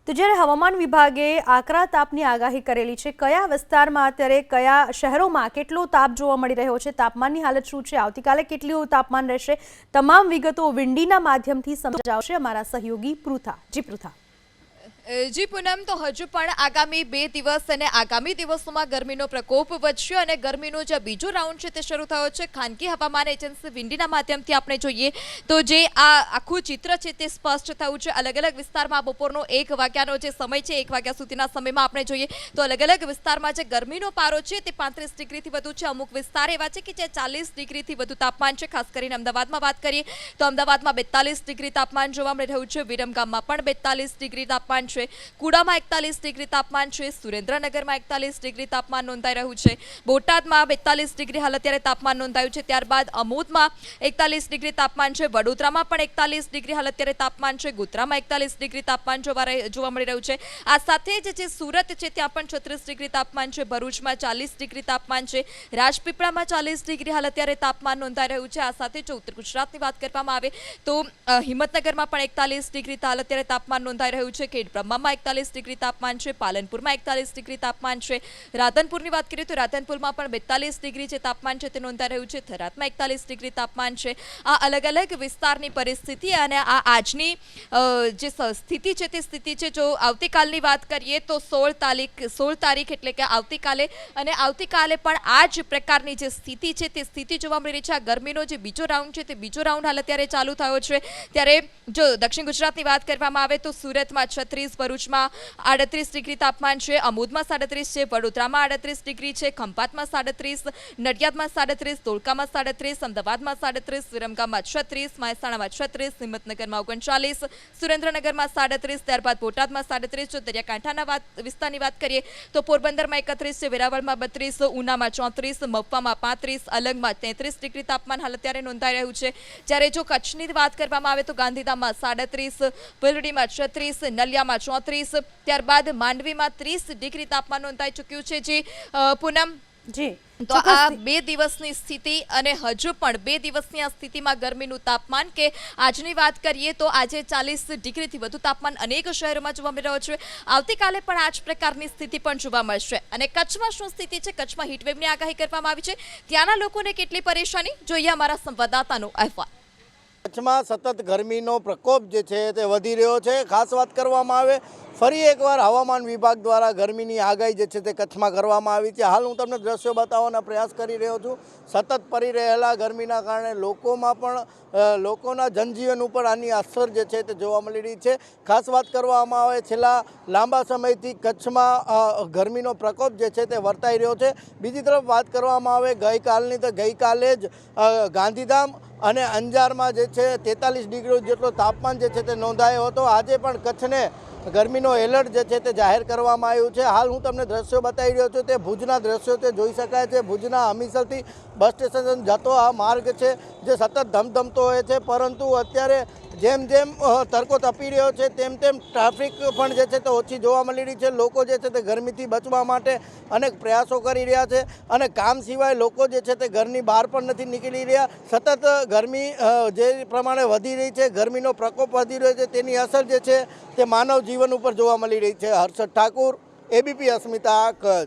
તો જ્યારે હવામાન વિભાગે આકરા તાપની આગાહી કરેલી છે, કયા વિસ્તારમાં અત્યારે કયા શહેરોમાં કેટલો તાપ જોવા મળી રહ્યો છે, તાપમાનની હાલત શું છે, આવતીકાલે કેટલું તાપમાન રહેશે, તમામ વિગતો વિંડીના માધ્યમથી સમજાવશે અમારા સહયોગી પૃથા. જી પૃથા. જી પૂનમ, તો હજુ પણ આગામી 2 દિવસ અને આગામી દિવસોમાં ગરમીનો પ્રકોપ વધશે અને ગરમીનો જે બીજો રાઉન્ડ છે તે શરૂ થયો છે. ખાનગી હવામાન એજન્સી વિંડીના માધ્યમથી આપણે જોઈએ તો જે આ આખું ચિત્ર છે તે સ્પષ્ટ થયું છે. અલગ અલગ વિસ્તારમાં બપોરનો 1 વાગ્યાનો જે સમય છે, 1 વાગ્યા સુધીના સમયમાં આપણે જોઈએ તો અલગ અલગ વિસ્તારમાં જે ગરમીનો પારો છે તે 35 ડિગ્રીથી વધુ છે. અમુક વિસ્તાર એવા છે કે જે 40 ડિગ્રીથી વધુ તાપમાન છે. ખાસ કરીને અમદાવાદમાં વાત કરીએ તો અમદાવાદમાં 42 ડિગ્રી તાપમાન જોવા મળી રહ્યું છે. વિરમગામમાં પણ 42 ડિગ્રી તાપમાન છે. કુડામાં 41 ડિગ્રી તાપમાન છે. સુરેન્દ્રનગરમાં 41 ડિગ્રી તાપમાન નોંધાઈ રહ્યું છે. બોટાદમાં 42 ડિગ્રી હાલ અત્યારે તાપમાન નોંધાયું છે. ત્યારબાદ અમોદમાં 41 ડિગ્રી તાપમાન છે. વડોદરામાં પણ 41 ડિગ્રી હાલ અત્યારે તાપમાન છે. ગોધરામાં 41 ડિગ્રી તાપમાન જોવા મળી રહ્યું છે. આ સાથે જ જે સુરત છે ત્યાં પણ 36 ડિગ્રી તાપમાન છે. ભરૂચમાં 40 ડિગ્રી તાપમાન છે. રાજપીપળામાં 40 ડિગ્રી હાલ અત્યારે તાપમાન નોંધાઈ રહ્યું છે. આ સાથે જો ઉત્તર ગુજરાતની વાત કરવામાં આવે તો હિંમતનગરમાં પણ 41 ડિગ્રી હાલ અત્યારે તાપમાન નોંધાઈ રહ્યું છે. ખેડબ્રહ્મામાં 41 ડિગ્રી તાપમાન છે. પાલનપુરમાં 41 ડિગ્રી તાપમાન છે. રાધનપુરની વાત કરીએ તો રાધનપુરમાં પણ 42 ડિગ્રી જે તાપમાન છે તે નોંધાઈ રહ્યું છે. થરાદમાં 41 ડિગ્રી તાપમાન છે. આ અલગ અલગ વિસ્તારની પરિસ્થિતિ અને આ આજની જે સ્થિતિ છે તે સ્થિતિ છે. જો આવતીકાલની વાત કરીએ તો 16 તારીખ એટલે કે આવતીકાલે અને આવતીકાલે પણ આ જ પ્રકારની જે સ્થિતિ છે તે સ્થિતિ જોવા મળી રહી છે. આ ગરમીનો જે બીજો રાઉન્ડ છે તે બીજો રાઉન્ડ હાલ અત્યારે ચાલુ થયો છે. ત્યારે જો દક્ષિણ ગુજરાતની વાત કરવામાં આવે તો સુરતમાં 36, ભરૂચમાં 38 ડિગ્રી તાપમાન છે. અમોદમાં 37 છે. વડોદરામાં 38 ડિગ્રી છે. ખંભાતમાં 37, નડિયાદમાં 37, ધોળકામાં 37, અમદાવાદમાં 37, વિરમગામમાં 36, મહેસાણામાં 36, હિંમતનગરમાં 39, સુરેન્દ્રનગરમાં 37, ત્યારબાદ બોટાદમાં 37. જો દરિયાકાંઠાના વિસ્તારની વાત કરીએ તો પોરબંદરમાં 31 છે. વેરાવળમાં 32, ઉનામાં 34, મહુવામાં 35, અલંગમાં 33 ડિગ્રી તાપમાન હાલ અત્યારે નોંધાઈ રહ્યું છે. જ્યારે જો કચ્છની વાત કરવામાં આવે તો ગાંધીધામમાં 37, ભીલડીમાં 36, નલિયામાં 34, ત્યારબાદ માંડવીમાં 30 ડિગ્રી તાપમાન નોંધાઈ ચૂક્યું છે. જે પૂનમ, જી, તો આ 2 દિવસની સ્થિતિ અને હજુ પણ 2 દિવસની આ સ્થિતિમાં ગરમીનું તાપમાન કે આજની વાત કરીએ તો આજે 40 ડિગ્રીથી વધુ તાપમાન અનેક શહેરોમાં જોવા મળી રહ્યો છે. આવતીકાલે પણ આ જ પ્રકારની સ્થિતિ પણ જોવા મળશે. અને કચ્છમાં શું સ્થિતિ છે? કચ્છમાં હીટવેવની આગાહી કરવામાં આવી છે. ત્યાંના લોકોને કેટલી પરેશાની, જોઈએ અમારા સંવાદદાતાનો અહેવાલ. કચ્છમાં સતત ગરમીનો પ્રકોપ જે છે તે વધી રહ્યો છે. ખાસ વાત કરવામાં આવે ફરી એકવાર હવામાન વિભાગ દ્વારા ગરમીની આગાહી જે છે તે કચ્છમાં કરવામાં આવી છે. હાલ હું તમને દ્રશ્યો બતાવવાનો પ્રયાસ કરી રહ્યો છું. સતત પડી રહેલા ગરમીના કારણે લોકોમાં પણ લોકોના જનજીવન ઉપર આની અસર જે છે તે જોવા મળી રહી છે. ખાસ વાત કરવામાં આવે છેલ્લા લાંબા સમયથી કચ્છમાં ગરમીનો પ્રકોપ જે છે તે વર્તાઈ રહ્યો છે. બીજી તરફ વાત કરવામાં આવે ગઈકાલની તો ગઈકાલે જ ગાંધીધામ અને અંજારમાં જે છે 43 ડિગ્રી જેટલો તાપમાન જે છે તે નોંધાયો હતો. આજે પણ કચ્છને ગરમીનો એલર્ટ જે છે તે જાહેર કરવામાં આવ્યું છે. હાલ હું તમને દ્રશ્યો બતાવી રહ્યો છું તે ભુજના દ્રશ્યો તે જોઈ શકાય છે. ભુજના હમીસરથી બસ સ્ટેશન જતો આ માર્ગ છે જે સતત ધમધમતો હોય છે, પરંતુ અત્યારે જેમ જેમ તડકો તપી રહ્યો છે તેમ તેમ ટ્રાફિક પણ જે છે તે ઓછી જોવા મળી રહી છે. લોકો જે છે તે ગરમીથી બચવા માટે અનેક પ્રયાસો કરી રહ્યા છે અને કામ સિવાય લોકો જે છે તે ઘરની બહાર પણ નથી નીકળી રહ્યા. સતત ગરમી જે પ્રમાણે વધી રહી છે, ગરમીનો પ્રકોપ વધી રહ્યો છે, તેની અસર જે છે તે માનવ જીવન ઉપર જોવા મળી રહી છે. હર્ષદ ઠાકુર, ABP અસ્મિતા, કચ્છ.